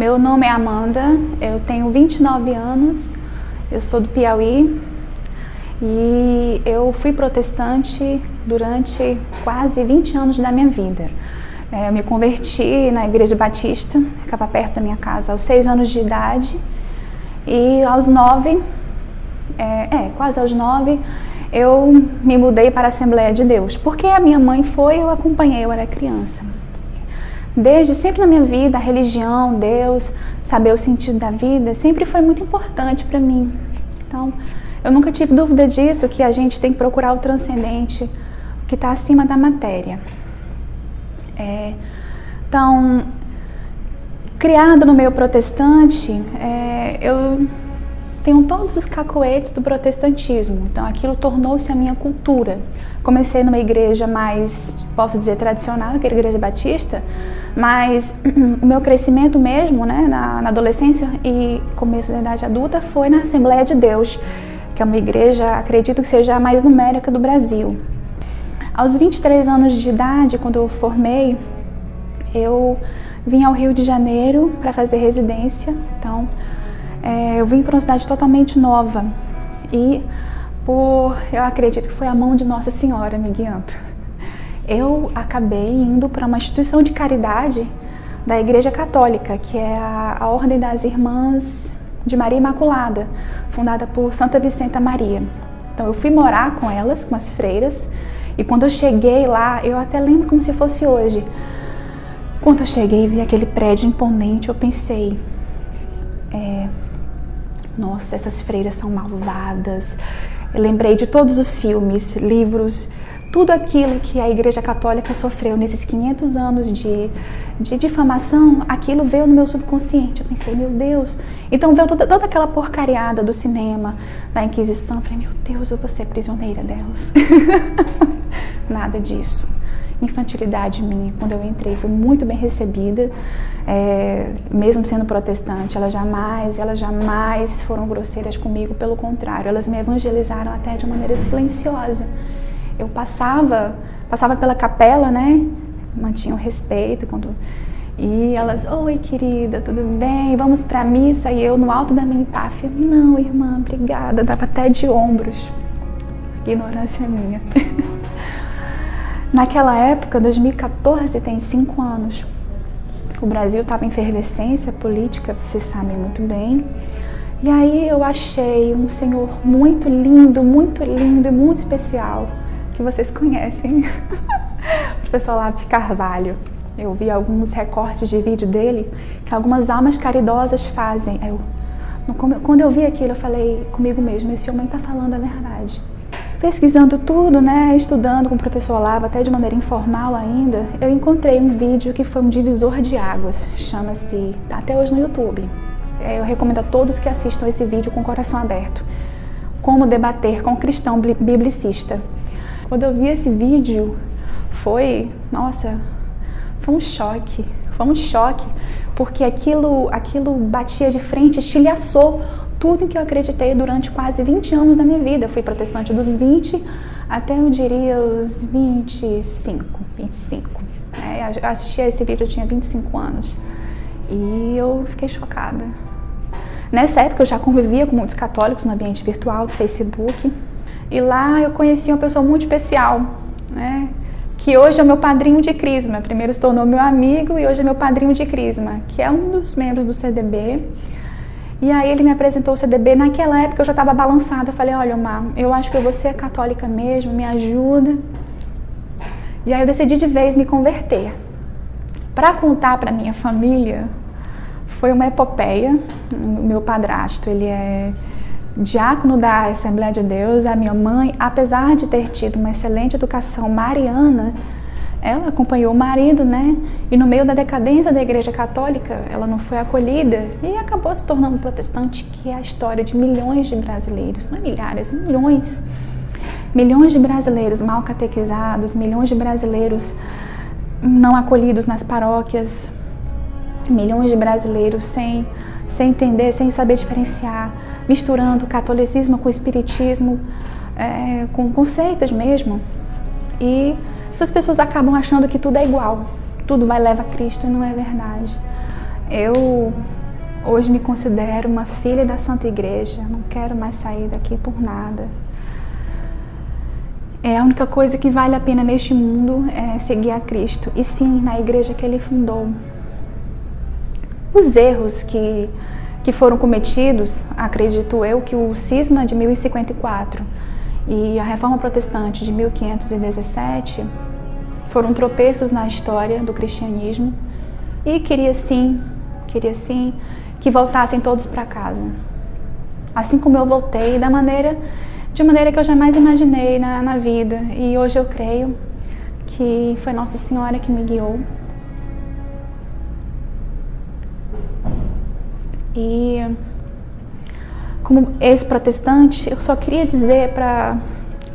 Meu nome é Amanda, eu tenho 29 anos, eu sou do Piauí e eu fui protestante durante quase 20 anos da minha vida. Eu me converti na Igreja Batista, ficava perto da minha casa, aos 6 anos de idade e aos 9, quase aos 9, eu me mudei para a Assembleia de Deus, porque a minha mãe foi, eu acompanhei, eu era criança. Desde sempre na minha vida, a religião, Deus, saber o sentido da vida, sempre foi muito importante para mim. Então, eu nunca tive dúvida disso, que a gente tem que procurar o transcendente, o que está acima da matéria. Então, criado no meio protestante, eu tenho todos os cacoetes do protestantismo, então aquilo tornou-se a minha cultura. Comecei numa igreja mais, posso dizer, tradicional, que era a Igreja Batista, mas o meu crescimento mesmo, né, na adolescência e começo da idade adulta, foi na Assembleia de Deus, que é uma igreja, acredito que seja a mais numérica do Brasil. Aos 23 anos de idade, quando eu formei, eu vim ao Rio de Janeiro para fazer residência, então eu vim para uma cidade totalmente nova e eu acredito que foi a mão de Nossa Senhora me guiando. Eu acabei indo para uma instituição de caridade da Igreja Católica, que é a Ordem das Irmãs de Maria Imaculada, fundada por Santa Vicenta Maria. Então eu fui morar com elas, com as freiras, e quando eu cheguei lá, eu até lembro como se fosse hoje. Quando eu cheguei e vi aquele prédio imponente, eu pensei, nossa, essas freiras são malvadas. Eu lembrei de todos os filmes, livros, tudo aquilo que a Igreja Católica sofreu nesses 500 anos de difamação, aquilo veio no meu subconsciente. Eu pensei, meu Deus. Então veio toda aquela porcariada do cinema, da Inquisição. Eu falei, meu Deus, eu vou ser prisioneira delas. Nada disso. Infantilidade minha, quando eu entrei, fui muito bem recebida, mesmo sendo protestante, elas jamais foram grosseiras comigo, pelo contrário, elas me evangelizaram até de maneira silenciosa. Eu passava pela capela, né, mantinha o respeito, e elas, oi querida, tudo bem, vamos pra missa, e eu no alto da minha empáfia, não irmã, obrigada, dava até de ombros, ignorância minha. Naquela época, 2014, tem 5 anos, o Brasil estava em efervescência política, vocês sabem muito bem. E aí eu achei um senhor muito lindo e muito especial, que vocês conhecem, o professor Olavo de Carvalho. Eu vi alguns recortes de vídeo dele, que algumas almas caridosas fazem. Quando eu vi aquilo, eu falei comigo mesmo, esse homem está falando a verdade. Pesquisando tudo, né, estudando com o professor Olavo, até de maneira informal ainda, eu encontrei um vídeo que foi um divisor de águas, chama-se, tá até hoje no YouTube. Eu recomendo a todos que assistam esse vídeo com o coração aberto. Como debater com um cristão biblicista. Quando eu vi esse vídeo, foi um choque, porque aquilo batia de frente, estilhaçou tudo em que eu acreditei durante quase 20 anos da minha vida. Eu fui protestante dos 20 até, eu diria, os 25. Eu assisti a esse vídeo, eu tinha 25 anos. E eu fiquei chocada. Nessa época eu já convivia com muitos católicos no ambiente virtual do Facebook. E lá eu conheci uma pessoa muito especial, né? Que hoje é o meu padrinho de crisma. Primeiro se tornou meu amigo e hoje é meu padrinho de crisma, que é um dos membros do CDB. E aí ele me apresentou o CDB, naquela época eu já estava balançada, eu falei, olha Omar, eu acho que eu vou ser católica mesmo, me ajuda. E aí eu decidi de vez me converter. Para contar para minha família, foi uma epopeia. O meu padrasto, ele é diácono da Assembleia de Deus, a minha mãe, apesar de ter tido uma excelente educação mariana, ela acompanhou o marido, né? E no meio da decadência da Igreja Católica, ela não foi acolhida e acabou se tornando protestante, que é a história de milhões de brasileiros, não é milhares, milhões. Milhões de brasileiros mal catequizados, milhões de brasileiros não acolhidos nas paróquias, milhões de brasileiros sem entender, sem saber diferenciar, misturando catolicismo com espiritismo, com conceitos mesmo. E essas pessoas acabam achando que tudo é igual, tudo vai levar a Cristo, e não é verdade. Eu hoje me considero uma filha da Santa Igreja, não quero mais sair daqui por nada. A única coisa que vale a pena neste mundo é seguir a Cristo, e sim, na igreja que Ele fundou. Os erros que foram cometidos, acredito eu, que o cisma de 1054 e a Reforma Protestante de 1517 foram tropeços na história do cristianismo, e queria sim que voltassem todos para casa. Assim como eu voltei, de maneira que eu jamais imaginei na vida. E hoje eu creio que foi Nossa Senhora que me guiou. E como ex-protestante, eu só queria dizer para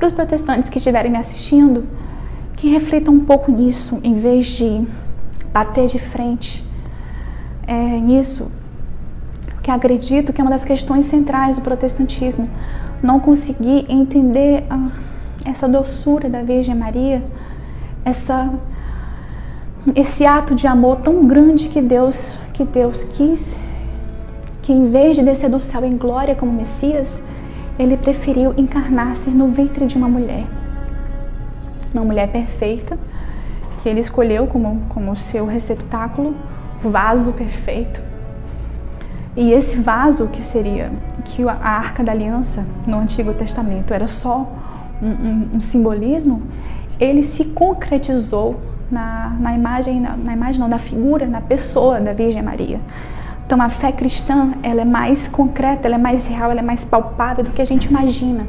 os protestantes que estiverem me assistindo que reflitam um pouco nisso, em vez de bater de frente nisso, porque acredito que é uma das questões centrais do protestantismo, não conseguir entender essa doçura da Virgem Maria, esse ato de amor tão grande que Deus quis, que em vez de descer do céu em glória como Messias, Ele preferiu encarnar-se no ventre de uma mulher perfeita, que Ele escolheu como seu receptáculo, vaso perfeito. E esse vaso que a Arca da Aliança no Antigo Testamento era só um simbolismo, ele se concretizou na figura, na pessoa da Virgem Maria. Então a fé cristã, ela é mais concreta, ela é mais real, ela é mais palpável do que a gente imagina.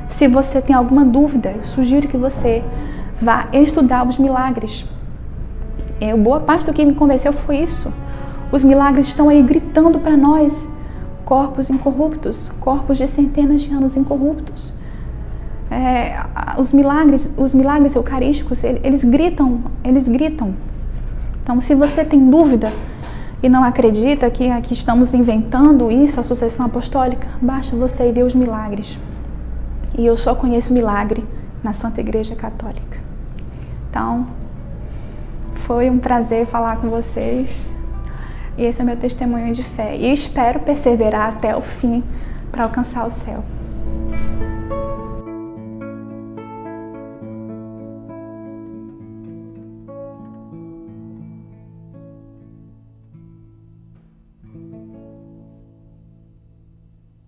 Se você tem alguma dúvida, eu sugiro que você vá estudar os milagres. Boa parte do que me convenceu foi isso. Os milagres estão aí gritando para nós, corpos incorruptos, corpos de centenas de anos incorruptos. Os milagres eucarísticos, eles gritam. Então, se você tem dúvida e não acredita que aqui estamos inventando isso, a sucessão apostólica, basta você ir ver os milagres. E eu só conheço milagre na Santa Igreja Católica. Então, foi um prazer falar com vocês. E esse é meu testemunho de fé. E espero perseverar até o fim para alcançar o céu.